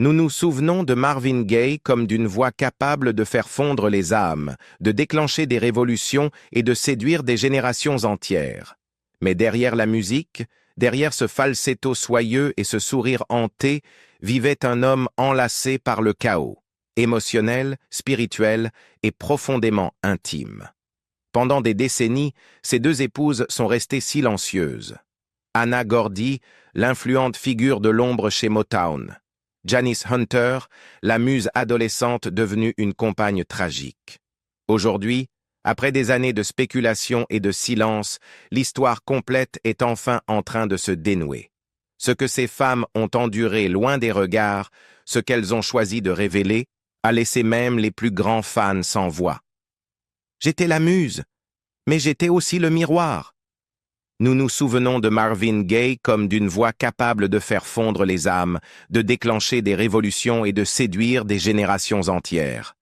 Nous nous souvenons de Marvin Gaye comme d'une voix capable de faire fondre les âmes, de déclencher des révolutions et de séduire des générations entières. Mais derrière la musique, derrière ce falsetto soyeux et ce sourire hanté, vivait un homme enlacé par le chaos, émotionnel, spirituel et profondément intime. Pendant des décennies, ces deux épouses sont restées silencieuses. Anna Gordy, l'influente figure de l'ombre chez Motown. Janice Hunter, la muse adolescente devenue une compagne tragique. Aujourd'hui, après des années de spéculation et de silence, l'histoire complète est enfin en train de se dénouer. Ce que ces femmes ont enduré loin des regards, ce qu'elles ont choisi de révéler, a laissé même les plus grands fans sans voix. J'étais la muse, mais j'étais aussi le miroir. Nous nous souvenons de Marvin Gaye comme d'une voix capable de faire fondre les âmes, de déclencher des révolutions et de séduire des générations entières.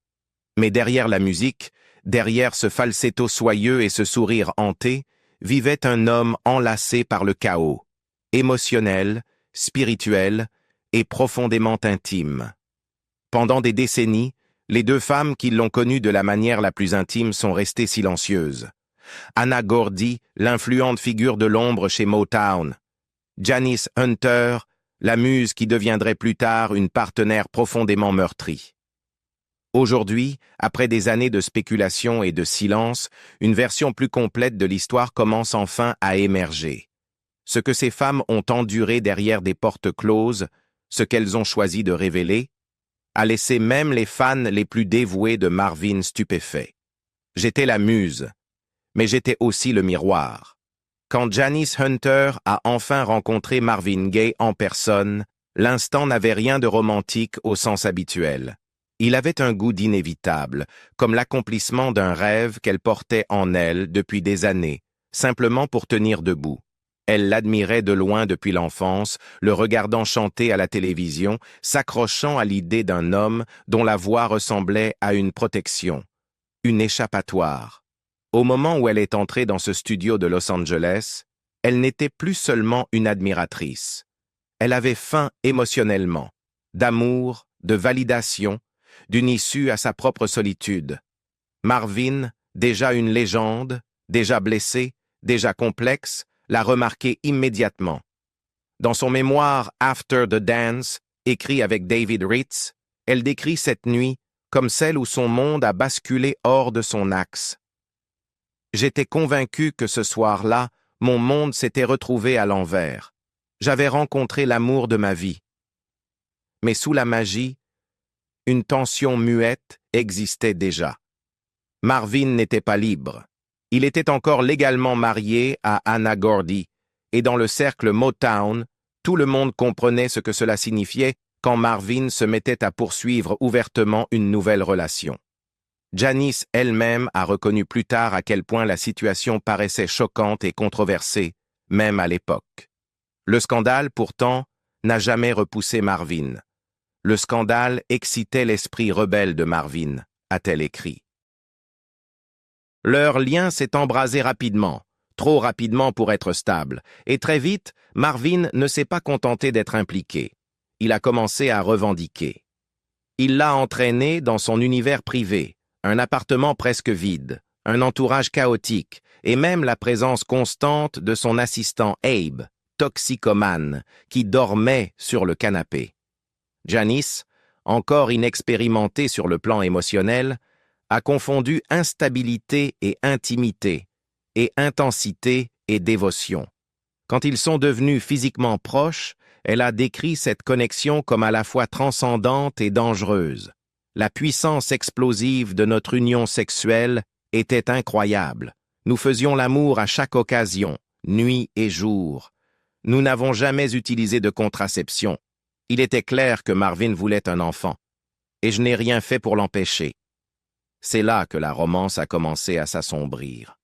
Mais derrière la musique, derrière ce falsetto soyeux et ce sourire hanté, vivait un homme enlacé par le chaos, émotionnel, spirituel et profondément intime. Pendant des décennies, les deux femmes qui l'ont connu de la manière la plus intime sont restées silencieuses. Anna Gordy, l'influente figure de l'ombre chez Motown. Janice Hunter, la muse qui deviendrait plus tard une partenaire profondément meurtrie. Aujourd'hui, après des années de spéculation et de silence, une version plus complète de l'histoire commence enfin à émerger. Ce que ces femmes ont enduré derrière des portes closes, ce qu'elles ont choisi de révéler, a laissé même les fans les plus dévoués de Marvin stupéfaits. J'étais la muse, mais j'étais aussi le miroir. Quand Janice Hunter a enfin rencontré Marvin Gaye en personne, l'instant n'avait rien de romantique au sens habituel. Il avait un goût d'inévitable, comme l'accomplissement d'un rêve qu'elle portait en elle depuis des années, simplement pour tenir debout. Elle l'admirait de loin depuis l'enfance, le regardant chanter à la télévision, s'accrochant à l'idée d'un homme dont la voix ressemblait à une protection, une échappatoire. Au moment où elle est entrée dans ce studio de Los Angeles, elle n'était plus seulement une admiratrice. Elle avait faim émotionnellement, d'amour, de validation, d'une issue à sa propre solitude. Marvin, déjà une légende, déjà blessé, déjà complexe, l'a remarqué immédiatement. Dans son mémoire After the Dance, écrit avec David Ritz, elle décrit cette nuit comme celle où son monde a basculé hors de son axe. J'étais convaincu que ce soir-là, mon monde s'était retrouvé à l'envers. J'avais rencontré l'amour de ma vie. Mais sous la magie, une tension muette existait déjà. Marvin n'était pas libre. Il était encore légalement marié à Anna Gordy, et dans le cercle Motown, tout le monde comprenait ce que cela signifiait quand Marvin se mettait à poursuivre ouvertement une nouvelle relation. Janice elle-même a reconnu plus tard à quel point la situation paraissait choquante et controversée, même à l'époque. Le scandale, pourtant, n'a jamais repoussé Marvin. Le scandale excitait l'esprit rebelle de Marvin, a-t-elle écrit. Leur lien s'est embrasé rapidement, trop rapidement pour être stable, et très vite, Marvin ne s'est pas contenté d'être impliqué. Il a commencé à revendiquer. Il l'a entraîné dans son univers privé, un appartement presque vide, un entourage chaotique, et même la présence constante de son assistant Abe, toxicomane, qui dormait sur le canapé. Janice, encore inexpérimentée sur le plan émotionnel, a confondu instabilité et intimité, et intensité et dévotion. Quand ils sont devenus physiquement proches, elle a décrit cette connexion comme à la fois transcendante et dangereuse. La puissance explosive de notre union sexuelle était incroyable. Nous faisions l'amour à chaque occasion, nuit et jour. Nous n'avons jamais utilisé de contraception. Il était clair que Marvin voulait un enfant, et je n'ai rien fait pour l'empêcher. C'est là que la romance a commencé à s'assombrir.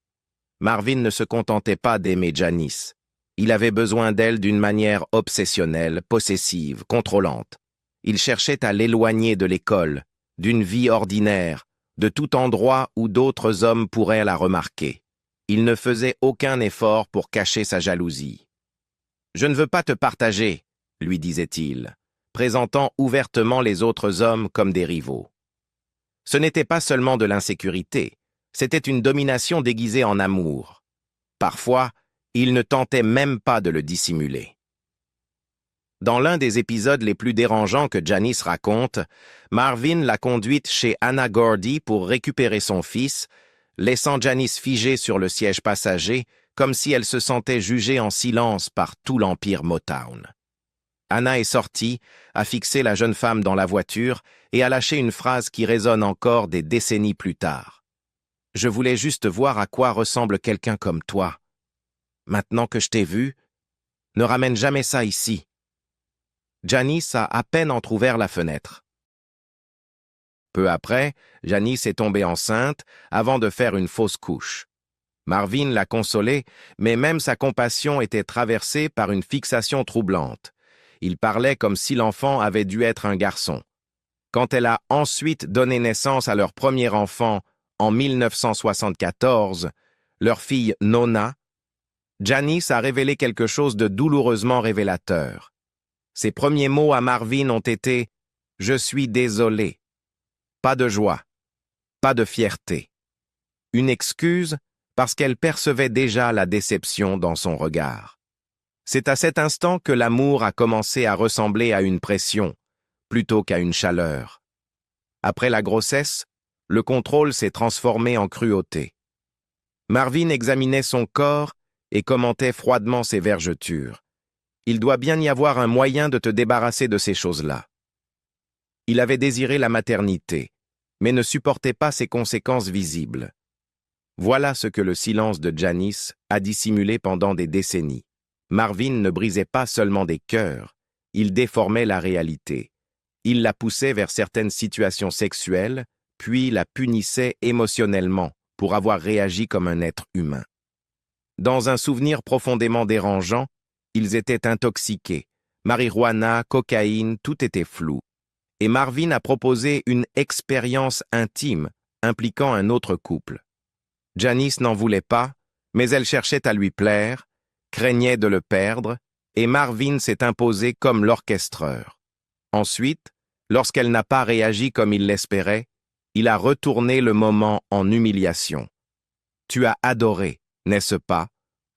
Marvin ne se contentait pas d'aimer Janice. Il avait besoin d'elle d'une manière obsessionnelle, possessive, contrôlante. Il cherchait à l'éloigner de l'école, d'une vie ordinaire, de tout endroit où d'autres hommes pourraient la remarquer. Il ne faisait aucun effort pour cacher sa jalousie. « Je ne veux pas te partager », lui disait-il, « présentant ouvertement les autres hommes comme des rivaux. Ce n'était pas seulement de l'insécurité, c'était une domination déguisée en amour. Parfois, il ne tentait même pas de le dissimuler. Dans l'un des épisodes les plus dérangeants que Janice raconte, Marvin l'a conduite chez Anna Gordy pour récupérer son fils, laissant Janice figée sur le siège passager, comme si elle se sentait jugée en silence par tout l'empire Motown. Anna est sortie, a fixé la jeune femme dans la voiture et a lâché une phrase qui résonne encore des décennies plus tard. « Je voulais juste voir à quoi ressemble quelqu'un comme toi. Maintenant que je t'ai vu, ne ramène jamais ça ici. » Janice a à peine entrouvert la fenêtre. Peu après, Janice est tombée enceinte avant de faire une fausse couche. Marvin l'a consolée, mais même sa compassion était traversée par une fixation troublante. Il parlait comme si l'enfant avait dû être un garçon. Quand elle a ensuite donné naissance à leur premier enfant en 1974, leur fille Nona, Janice a révélé quelque chose de douloureusement révélateur. Ses premiers mots à Marvin ont été « Je suis désolé ». Pas de joie, pas de fierté. Une excuse parce qu'elle percevait déjà la déception dans son regard. C'est à cet instant que l'amour a commencé à ressembler à une pression, plutôt qu'à une chaleur. Après la grossesse, le contrôle s'est transformé en cruauté. Marvin examinait son corps et commentait froidement ses vergetures. Il doit bien y avoir un moyen de te débarrasser de ces choses-là. Il avait désiré la maternité, mais ne supportait pas ses conséquences visibles. Voilà ce que le silence de Janice a dissimulé pendant des décennies. Marvin ne brisait pas seulement des cœurs, il déformait la réalité. Il la poussait vers certaines situations sexuelles, puis la punissait émotionnellement pour avoir réagi comme un être humain. Dans un souvenir profondément dérangeant, ils étaient intoxiqués. Marijuana, cocaïne, tout était flou. Et Marvin a proposé une expérience intime impliquant un autre couple. Janice n'en voulait pas, mais elle cherchait à lui plaire, craignait de le perdre, et Marvin s'est imposé comme l'orchestreur. Ensuite, lorsqu'elle n'a pas réagi comme il l'espérait, il a retourné le moment en humiliation. « Tu as adoré, n'est-ce pas ?»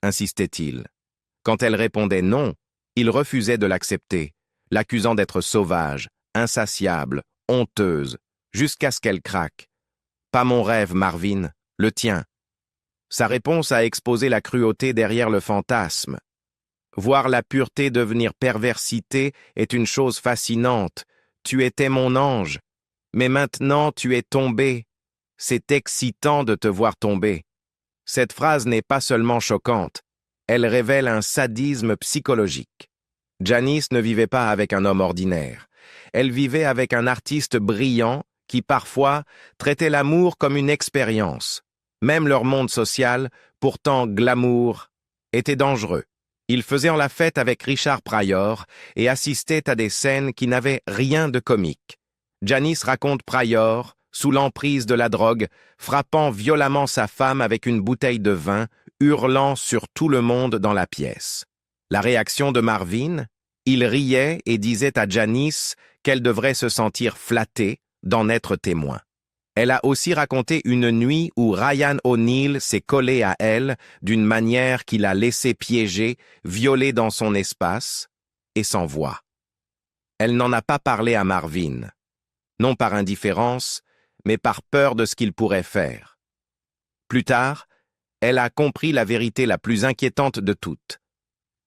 insistait-il. Quand elle répondait non, il refusait de l'accepter, l'accusant d'être sauvage, insatiable, honteuse, jusqu'à ce qu'elle craque. « Pas mon rêve, Marvin, le tien. » Sa réponse a exposé la cruauté derrière le fantasme. Voir la pureté devenir perversité est une chose fascinante. Tu étais mon ange, mais maintenant tu es tombé. C'est excitant de te voir tomber. Cette phrase n'est pas seulement choquante, elle révèle un sadisme psychologique. Janice ne vivait pas avec un homme ordinaire. Elle vivait avec un artiste brillant qui, parfois, traitait l'amour comme une expérience. Même leur monde social, pourtant glamour, était dangereux. Ils faisaient la fête avec Richard Pryor et assistaient à des scènes qui n'avaient rien de comique. Janice raconte Pryor, sous l'emprise de la drogue, frappant violemment sa femme avec une bouteille de vin, hurlant sur tout le monde dans la pièce. La réaction de Marvin? Il riait et disait à Janice qu'elle devrait se sentir flattée d'en être témoin. Elle a aussi raconté une nuit où Ryan O'Neal s'est collé à elle d'une manière qui l'a laissé piéger, violée dans son espace, et sans voix. Elle n'en a pas parlé à Marvin, non par indifférence, mais par peur de ce qu'il pourrait faire. Plus tard, elle a compris la vérité la plus inquiétante de toutes.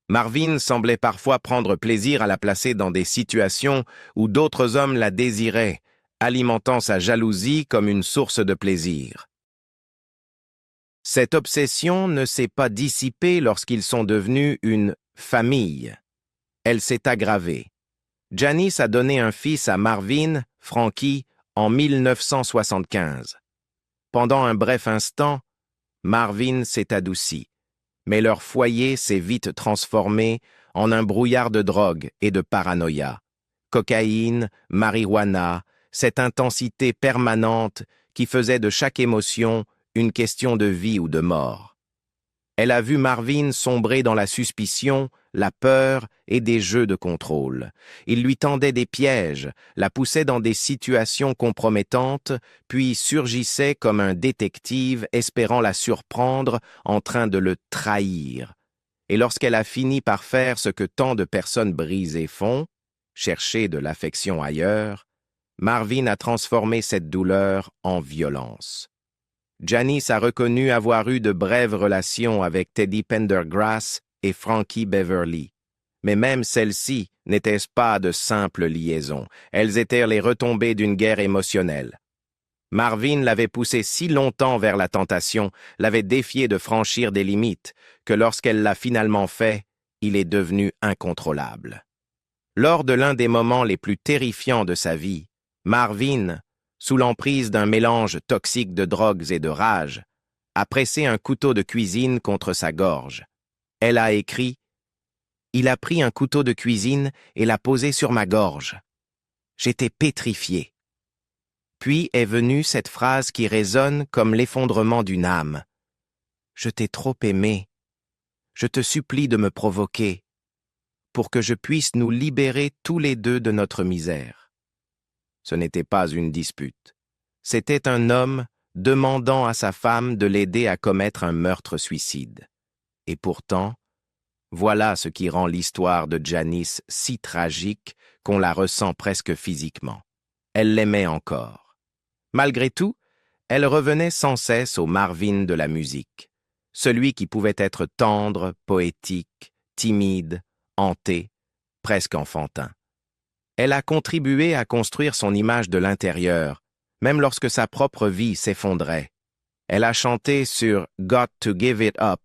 Marvin semblait parfois prendre plaisir à la placer dans des situations où d'autres hommes la désiraient, alimentant sa jalousie comme une source de plaisir. Cette obsession ne s'est pas dissipée lorsqu'ils sont devenus une famille. Elle s'est aggravée. Janice a donné un fils à Marvin, Frankie, en 1975. Pendant un bref instant, Marvin s'est adouci, mais leur foyer s'est vite transformé en un brouillard de drogue et de paranoïa. Cocaïne, marijuana, cette intensité permanente qui faisait de chaque émotion une question de vie ou de mort. Elle a vu Marvin sombrer dans la suspicion, la peur et des jeux de contrôle. Il lui tendait des pièges, la poussait dans des situations compromettantes, puis surgissait comme un détective espérant la surprendre en train de le trahir. Et lorsqu'elle a fini par faire ce que tant de personnes brisées font, chercher de l'affection ailleurs, Marvin a transformé cette douleur en violence. Janice a reconnu avoir eu de brèves relations avec Teddy Pendergrass et Frankie Beverly. Mais même celles-ci n'étaient pas de simples liaisons, elles étaient les retombées d'une guerre émotionnelle. Marvin l'avait poussé si longtemps vers la tentation, l'avait défié de franchir des limites, que lorsqu'elle l'a finalement fait, il est devenu incontrôlable. Lors de l'un des moments les plus terrifiants de sa vie, Marvin, sous l'emprise d'un mélange toxique de drogues et de rage, a pressé un couteau de cuisine contre sa gorge. Elle a écrit « Il a pris un couteau de cuisine et l'a posé sur ma gorge. J'étais pétrifié. » Puis est venue cette phrase qui résonne comme l'effondrement d'une âme. « Je t'ai trop aimé. Je te supplie de me provoquer pour que je puisse nous libérer tous les deux de notre misère. » Ce n'était pas une dispute. C'était un homme demandant à sa femme de l'aider à commettre un meurtre-suicide. Et pourtant, voilà ce qui rend l'histoire de Janice si tragique qu'on la ressent presque physiquement. Elle l'aimait encore. Malgré tout, elle revenait sans cesse au Marvin de la musique, celui qui pouvait être tendre, poétique, timide, hanté, presque enfantin. Elle a contribué à construire son image de l'intérieur, même lorsque sa propre vie s'effondrait. Elle a chanté sur « Got to Give It Up »,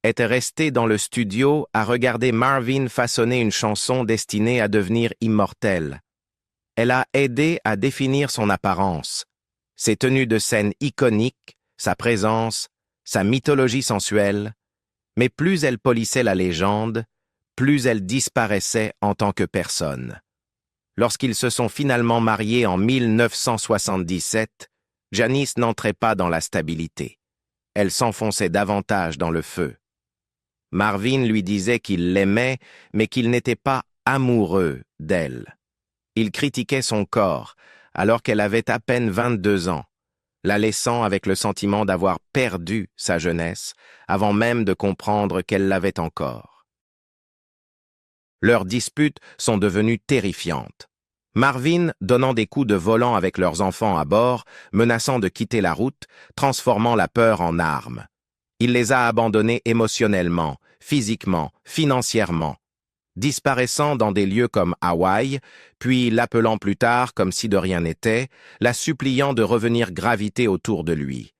était restée dans le studio à regarder Marvin façonner une chanson destinée à devenir immortelle. Elle a aidé à définir son apparence, ses tenues de scène iconiques, sa présence, sa mythologie sensuelle, mais plus elle polissait la légende, plus elle disparaissait en tant que personne. Lorsqu'ils se sont finalement mariés en 1977, Janice n'entrait pas dans la stabilité. Elle s'enfonçait davantage dans le feu. Marvin lui disait qu'il l'aimait, mais qu'il n'était pas amoureux d'elle. Il critiquait son corps, alors qu'elle avait à peine 22 ans, la laissant avec le sentiment d'avoir perdu sa jeunesse, avant même de comprendre qu'elle l'avait encore. Leurs disputes sont devenues terrifiantes. Marvin donnant des coups de volant avec leurs enfants à bord, menaçant de quitter la route, transformant la peur en arme. Il les a abandonnés émotionnellement, physiquement, financièrement, disparaissant dans des lieux comme Hawaï, puis l'appelant plus tard comme si de rien n'était, la suppliant de revenir graviter autour de lui.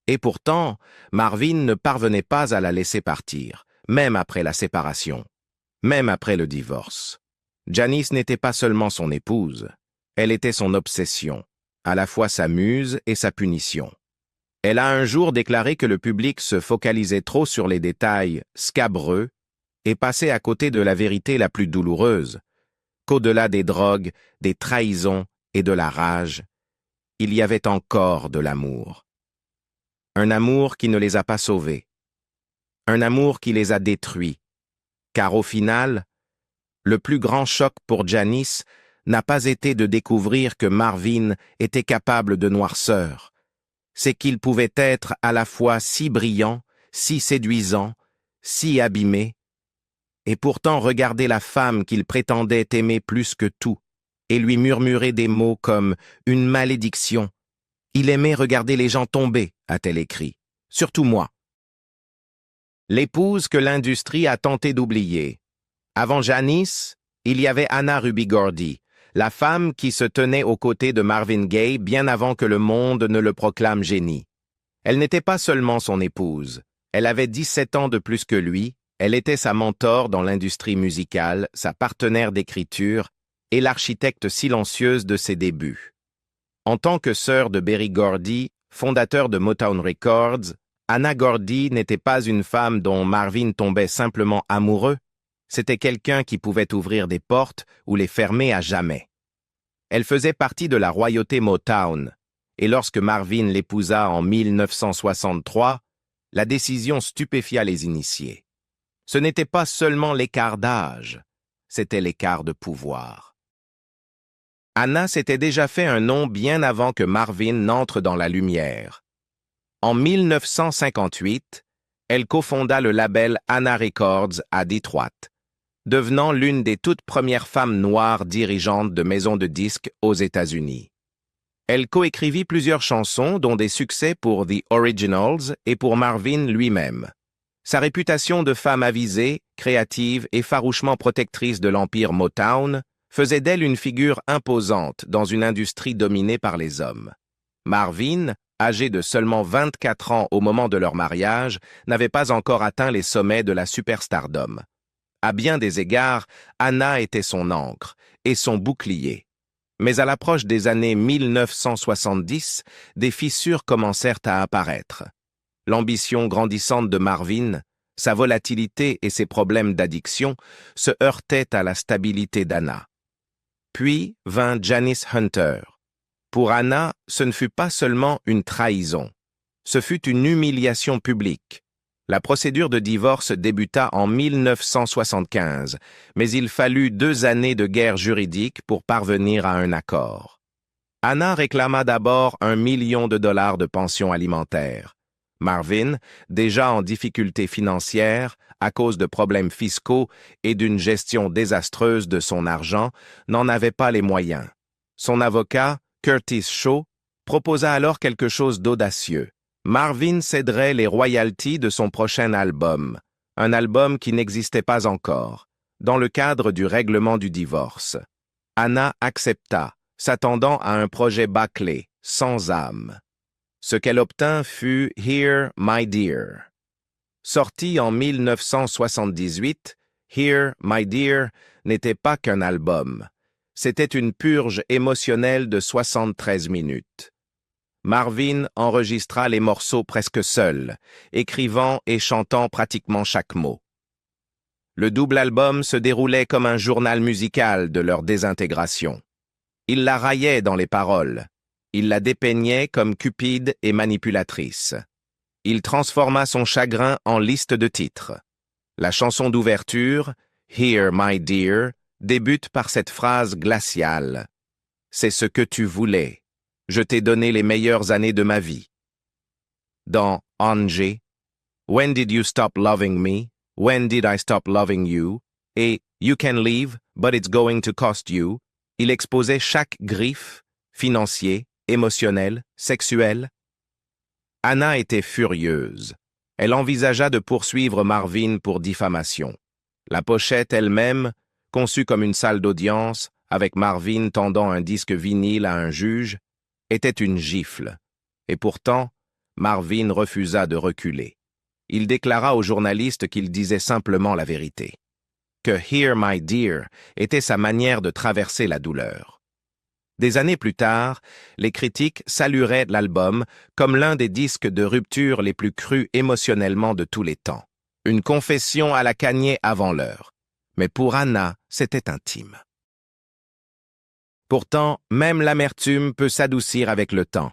Et pourtant, Marvin ne parvenait pas à la laisser partir, même après la séparation, même après le divorce. Janice n'était pas seulement son épouse, elle était son obsession, à la fois sa muse et sa punition. Elle a un jour déclaré que le public se focalisait trop sur les détails scabreux et passait à côté de la vérité la plus douloureuse, qu'au-delà des drogues, des trahisons et de la rage, il y avait encore de l'amour. Un amour qui ne les a pas sauvés, un amour qui les a détruits, car au final, le plus grand choc pour Janice n'a pas été de découvrir que Marvin était capable de noirceur. C'est qu'il pouvait être à la fois si brillant, si séduisant, si abîmé, et pourtant regarder la femme qu'il prétendait aimer plus que tout, et lui murmurer des mots comme « une malédiction ». Il aimait regarder les gens tomber, a-t-elle écrit, surtout moi. L'épouse que l'industrie a tenté d'oublier. Avant Janice, il y avait Anna Ruby Gordy, la femme qui se tenait aux côtés de Marvin Gaye bien avant que le monde ne le proclame génie. Elle n'était pas seulement son épouse, elle avait 17 ans de plus que lui, elle était sa mentor dans l'industrie musicale, sa partenaire d'écriture et l'architecte silencieuse de ses débuts. En tant que sœur de Berry Gordy, fondateur de Motown Records, Anna Gordy n'était pas une femme dont Marvin tombait simplement amoureux, c'était quelqu'un qui pouvait ouvrir des portes ou les fermer à jamais. Elle faisait partie de la royauté Motown, et lorsque Marvin l'épousa en 1963, la décision stupéfia les initiés. Ce n'était pas seulement l'écart d'âge, c'était l'écart de pouvoir. Anna s'était déjà fait un nom bien avant que Marvin n'entre dans la lumière. En 1958, elle cofonda le label Anna Records à Detroit, devenant l'une des toutes premières femmes noires dirigeantes de maisons de disques aux États-Unis. Elle coécrivit plusieurs chansons, dont des succès pour The Originals et pour Marvin lui-même. Sa réputation de femme avisée, créative et farouchement protectrice de l'empire Motown faisait d'elle une figure imposante dans une industrie dominée par les hommes. Marvin, âgé de seulement 24 ans au moment de leur mariage, n'avait pas encore atteint les sommets de la superstardom. À bien des égards, Anna était son ancre et son bouclier. Mais à l'approche des années 1970, des fissures commencèrent à apparaître. L'ambition grandissante de Marvin, sa volatilité et ses problèmes d'addiction se heurtaient à la stabilité d'Anna. Puis vint Janice Hunter. Pour Anna, ce ne fut pas seulement une trahison. Ce fut une humiliation publique. La procédure de divorce débuta en 1975, mais il fallut 2 années de guerre juridique pour parvenir à un accord. Anna réclama d'abord $1 million de pension alimentaire. Marvin, déjà en difficulté financière à cause de problèmes fiscaux et d'une gestion désastreuse de son argent, n'en avait pas les moyens. Son avocat, Curtis Shaw, proposa alors quelque chose d'audacieux. Marvin céderait les royalties de son prochain album, un album qui n'existait pas encore, dans le cadre du règlement du divorce. Anna accepta, s'attendant à un projet bâclé, sans âme. Ce qu'elle obtint fut Here, My Dear. Sorti en 1978, Here, My Dear n'était pas qu'un album. C'était une purge émotionnelle de 73 minutes. Marvin enregistra les morceaux presque seul, écrivant et chantant pratiquement chaque mot. Le double album se déroulait comme un journal musical de leur désintégration. Il la raillait dans les paroles. Il la dépeignait comme cupide et manipulatrice. Il transforma son chagrin en liste de titres. La chanson d'ouverture, Here, My Dear, débute par cette phrase glaciale. « C'est ce que tu voulais. Je t'ai donné les meilleures années de ma vie. » Dans Angie, When did you stop loving me? When did I stop loving you? Et You can leave, but it's going to cost you, il exposait chaque griffe, financier, émotionnel, sexuel. Anna était furieuse. Elle envisagea de poursuivre Marvin pour diffamation. La pochette elle-même, conçue comme une salle d'audience, avec Marvin tendant un disque vinyle à un juge, était une gifle. Et pourtant, Marvin refusa de reculer. Il déclara aux journalistes qu'il disait simplement la vérité. Que Here, My Dear était sa manière de traverser la douleur. Des années plus tard, les critiques salueraient l'album comme l'un des disques de rupture les plus crus émotionnellement de tous les temps. Une confession à la Kanye avant l'heure. Mais pour Anna, c'était intime. Pourtant, même l'amertume peut s'adoucir avec le temps.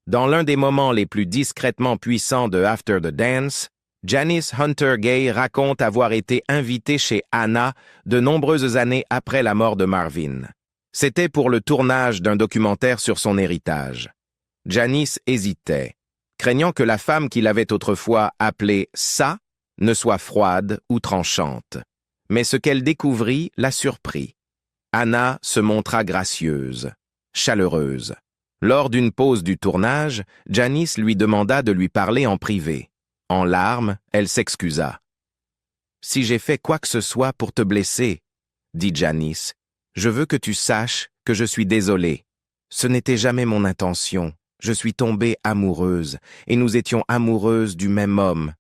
Dans l'un des moments les plus discrètement puissants de After the Dance, Janice Hunter Gay raconte avoir été invitée chez Anna de nombreuses années après la mort de Marvin. C'était pour le tournage d'un documentaire sur son héritage. Janice hésitait, craignant que la femme qu'il avait autrefois appelée « ça » ne soit froide ou tranchante. Mais ce qu'elle découvrit la surprit. Anna se montra gracieuse, chaleureuse. Lors d'une pause du tournage, Janice lui demanda de lui parler en privé. En larmes, elle s'excusa. « Si j'ai fait quoi que ce soit pour te blesser, » dit Janice, « je veux que tu saches que je suis désolée. Ce n'était jamais mon intention. Je suis tombée amoureuse, et nous étions amoureuses du même homme. »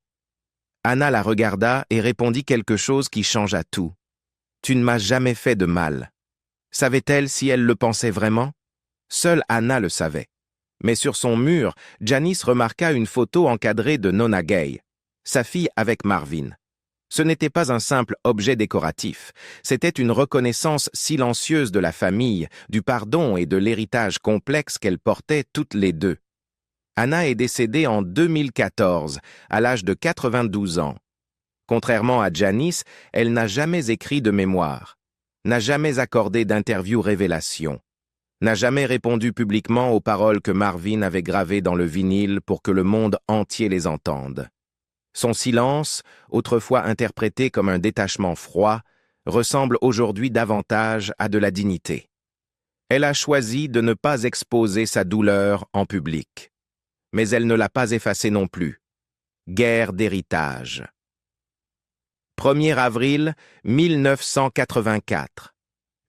Anna la regarda et répondit quelque chose qui changea tout. « Tu ne m'as jamais fait de mal. » Savait-elle si elle le pensait vraiment? Seule Anna le savait. Mais sur son mur, Janice remarqua une photo encadrée de Nona Gay, sa fille avec Marvin. Ce n'était pas un simple objet décoratif, c'était une reconnaissance silencieuse de la famille, du pardon et de l'héritage complexe qu'elles portaient toutes les deux. Anna est décédée en 2014, à l'âge de 92 ans. Contrairement à Janice, elle n'a jamais écrit de mémoire, n'a jamais accordé d'interview révélation, n'a jamais répondu publiquement aux paroles que Marvin avait gravées dans le vinyle pour que le monde entier les entende. Son silence, autrefois interprété comme un détachement froid, ressemble aujourd'hui davantage à de la dignité. Elle a choisi de ne pas exposer sa douleur en public. Mais elle ne l'a pas effacée non plus. Guerre d'héritage. 1er avril 1984.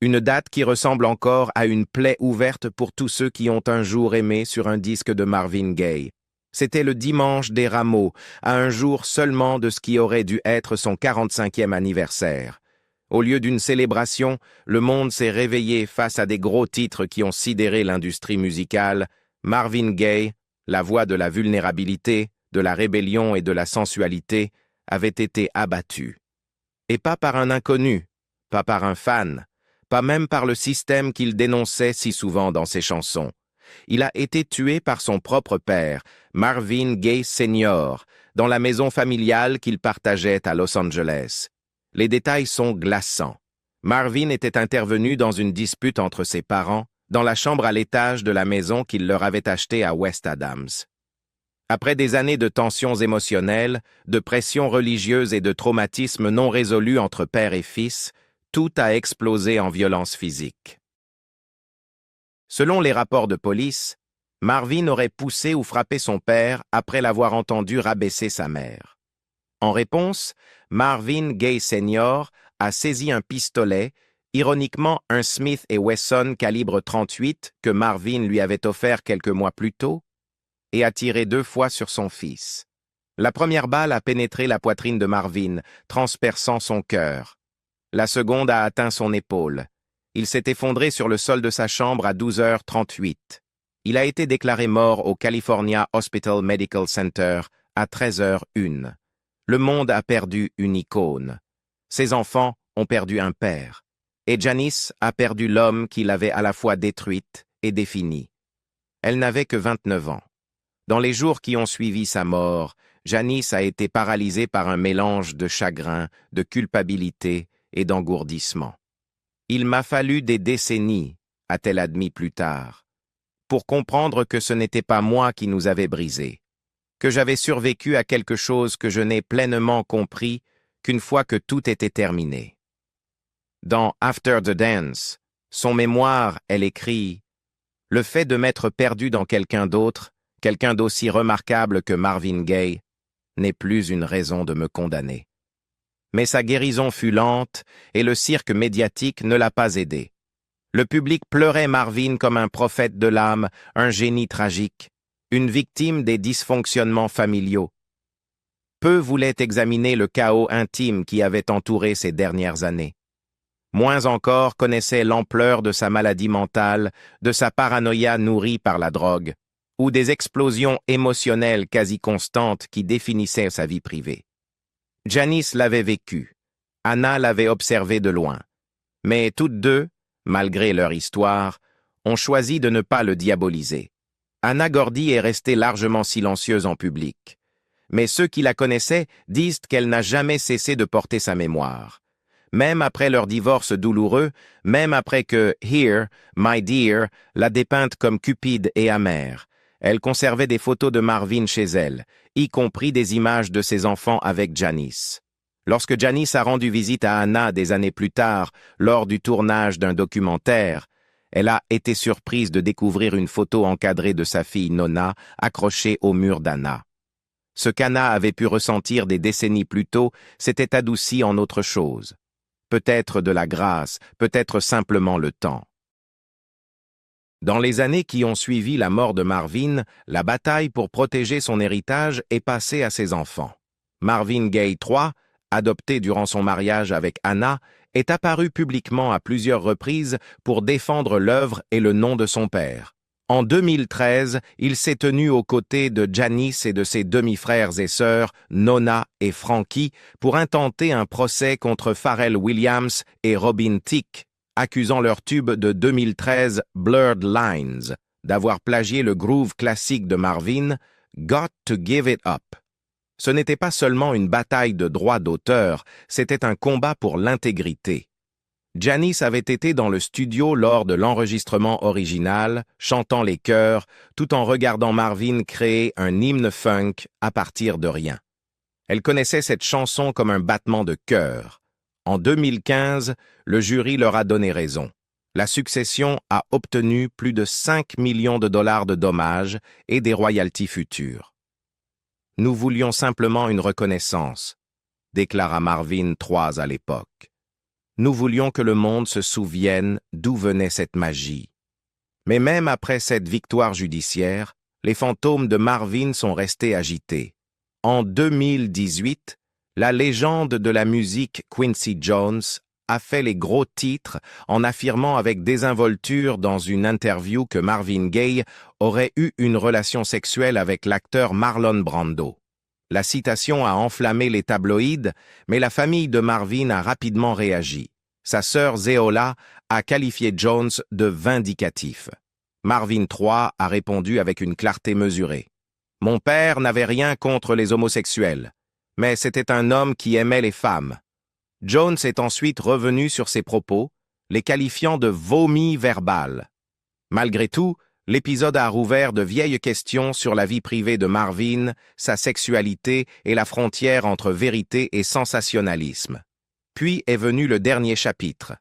Une date qui ressemble encore à une plaie ouverte pour tous ceux qui ont un jour aimé sur un disque de Marvin Gaye. C'était le dimanche des Rameaux, à un jour seulement de ce qui aurait dû être son 45e anniversaire. Au lieu d'une célébration, le monde s'est réveillé face à des gros titres qui ont sidéré l'industrie musicale. Marvin Gaye, la voix de la vulnérabilité, de la rébellion et de la sensualité, avait été abattu. Et pas par un inconnu, pas par un fan, pas même par le système qu'il dénonçait si souvent dans ses chansons. Il a été tué par son propre père, Marvin Gaye Sr., dans la maison familiale qu'il partageait à Los Angeles. Les détails sont glaçants. Marvin était intervenu dans une dispute entre ses parents, dans la chambre à l'étage de la maison qu'il leur avait achetée à West Adams. Après des années de tensions émotionnelles, de pressions religieuses et de traumatismes non résolus entre père et fils, tout a explosé en violence physique. Selon les rapports de police, Marvin aurait poussé ou frappé son père après l'avoir entendu rabaisser sa mère. En réponse, Marvin Gaye Sr. a saisi un pistolet, ironiquement un Smith & Wesson calibre 38 que Marvin lui avait offert quelques mois plus tôt, et a tiré 2 fois sur son fils. La première balle a pénétré la poitrine de Marvin, transperçant son cœur. La seconde a atteint son épaule. Il s'est effondré sur le sol de sa chambre à 12h38. Il a été déclaré mort au California Hospital Medical Center à 13h01. Le monde a perdu une icône. Ses enfants ont perdu un père. Et Janice a perdu l'homme qui l'avait à la fois détruite et définie. Elle n'avait que 29 ans. Dans les jours qui ont suivi sa mort, Janice a été paralysée par un mélange de chagrin, de culpabilité et d'engourdissement. Il m'a fallu des décennies, a-t-elle admis plus tard, pour comprendre que ce n'était pas moi qui nous avait brisés, que j'avais survécu à quelque chose que je n'ai pleinement compris qu'une fois que tout était terminé. Dans After the Dance, son mémoire, elle écrit « Le fait de m'être perdu dans quelqu'un d'autre, quelqu'un d'aussi remarquable que Marvin Gaye, n'est plus une raison de me condamner. » Mais sa guérison fut lente et le cirque médiatique ne l'a pas aidé. Le public pleurait Marvin comme un prophète de l'âme, un génie tragique, une victime des dysfonctionnements familiaux. Peu voulaient examiner le chaos intime qui avait entouré ces dernières années. Moins encore connaissaient l'ampleur de sa maladie mentale, de sa paranoïa nourrie par la drogue, ou des explosions émotionnelles quasi constantes qui définissaient sa vie privée. Janice l'avait vécu, Anna l'avait observé de loin, mais toutes deux, malgré leur histoire, ont choisi de ne pas le diaboliser. Anna Gordy est restée largement silencieuse en public, mais ceux qui la connaissaient disent qu'elle n'a jamais cessé de porter sa mémoire. Même après leur divorce douloureux, même après que Here, My Dear, l'a dépeinte comme cupide et amère, elle conservait des photos de Marvin chez elle, y compris des images de ses enfants avec Janice. Lorsque Janice a rendu visite à Anna des années plus tard, lors du tournage d'un documentaire, elle a été surprise de découvrir une photo encadrée de sa fille Nona accrochée au mur d'Anna. Ce qu'Anna avait pu ressentir des décennies plus tôt s'était adouci en autre chose. Peut-être de la grâce, peut-être simplement le temps. Dans les années qui ont suivi la mort de Marvin, la bataille pour protéger son héritage est passée à ses enfants. Marvin Gaye III, adopté durant son mariage avec Anna, est apparu publiquement à plusieurs reprises pour défendre l'œuvre et le nom de son père. En 2013, il s'est tenu aux côtés de Janice et de ses demi-frères et sœurs, Nona et Frankie, pour intenter un procès contre Pharrell Williams et Robin Thicke, accusant leur tube de 2013 Blurred Lines d'avoir plagié le groove classique de Marvin, Got to Give It Up. Ce n'était pas seulement une bataille de droits d'auteur, c'était un combat pour l'intégrité. Janis avait été dans le studio lors de l'enregistrement original, chantant les chœurs, tout en regardant Marvin créer un hymne funk à partir de rien. Elle connaissait cette chanson comme un battement de cœur. En 2015, le jury leur a donné raison. La succession a obtenu plus de 5 millions de dollars de dommages et des royalties futures. « Nous voulions simplement une reconnaissance », déclara Marvin III à l'époque. « Nous voulions que le monde se souvienne d'où venait cette magie. » Mais même après cette victoire judiciaire, les fantômes de Marvin sont restés agités. En 2018, la légende de la musique Quincy Jones a fait les gros titres en affirmant avec désinvolture dans une interview que Marvin Gaye aurait eu une relation sexuelle avec l'acteur Marlon Brando. La citation a enflammé les tabloïds, mais la famille de Marvin a rapidement réagi. Sa sœur Zeola a qualifié Jones de vindicatif. Marvin III a répondu avec une clarté mesurée. « Mon père n'avait rien contre les homosexuels, mais c'était un homme qui aimait les femmes. » Jones est ensuite revenu sur ses propos, les qualifiant de vomi verbal. Malgré tout, l'épisode a rouvert de vieilles questions sur la vie privée de Marvin, sa sexualité et la frontière entre vérité et sensationnalisme. Puis est venu le dernier chapitre.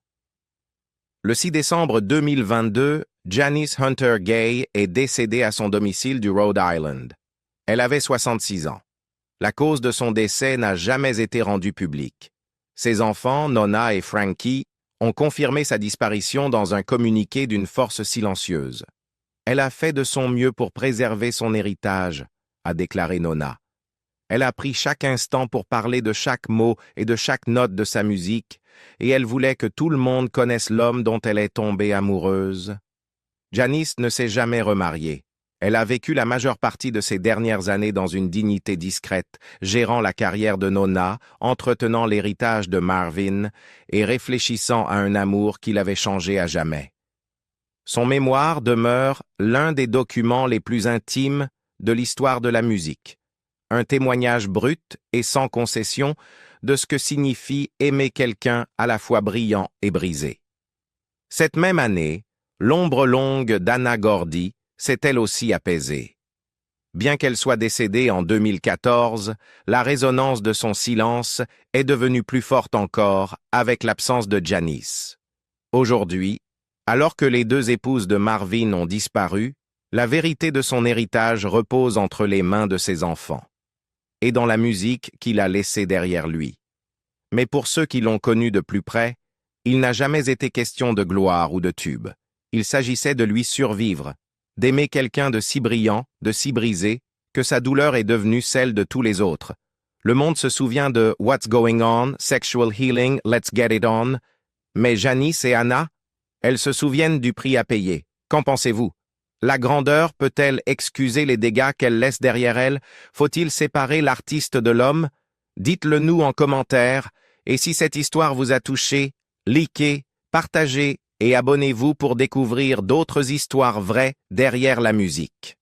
Le 6 décembre 2022, Janis Hunter Gaye est décédée à son domicile du Rhode Island. Elle avait 66 ans. La cause de son décès n'a jamais été rendue publique. Ses enfants, Nona et Frankie, ont confirmé sa disparition dans un communiqué d'une force silencieuse. « Elle a fait de son mieux pour préserver son héritage », a déclaré Nona. Elle a pris chaque instant pour parler de chaque mot et de chaque note de sa musique, et elle voulait que tout le monde connaisse l'homme dont elle est tombée amoureuse. Janis ne s'est jamais remariée. Elle a vécu la majeure partie de ses dernières années dans une dignité discrète, gérant la carrière de Nona, entretenant l'héritage de Marvin et réfléchissant à un amour qui l'avait changé à jamais. Son mémoire demeure l'un des documents les plus intimes de l'histoire de la musique, un témoignage brut et sans concession de ce que signifie aimer quelqu'un à la fois brillant et brisé. Cette même année, l'ombre longue d'Anna Gordy s'est elle aussi apaisée. Bien qu'elle soit décédée en 2014, la résonance de son silence est devenue plus forte encore avec l'absence de Janis. Aujourd'hui, alors que les deux épouses de Marvin ont disparu, la vérité de son héritage repose entre les mains de ses enfants et dans la musique qu'il a laissée derrière lui. Mais pour ceux qui l'ont connu de plus près, il n'a jamais été question de gloire ou de tube. Il s'agissait de lui survivre, d'aimer quelqu'un de si brillant, de si brisé, que sa douleur est devenue celle de tous les autres. Le monde se souvient de What's Going On, Sexual Healing, Let's Get It On, mais Janis et Anna, elles se souviennent du prix à payer. Qu'en pensez-vous? La grandeur peut-elle excuser les dégâts qu'elle laisse derrière elle? Faut-il séparer l'artiste de l'homme? Dites-le nous en commentaire, et si cette histoire vous a touché, likez, partagez et abonnez-vous pour découvrir d'autres histoires vraies derrière la musique.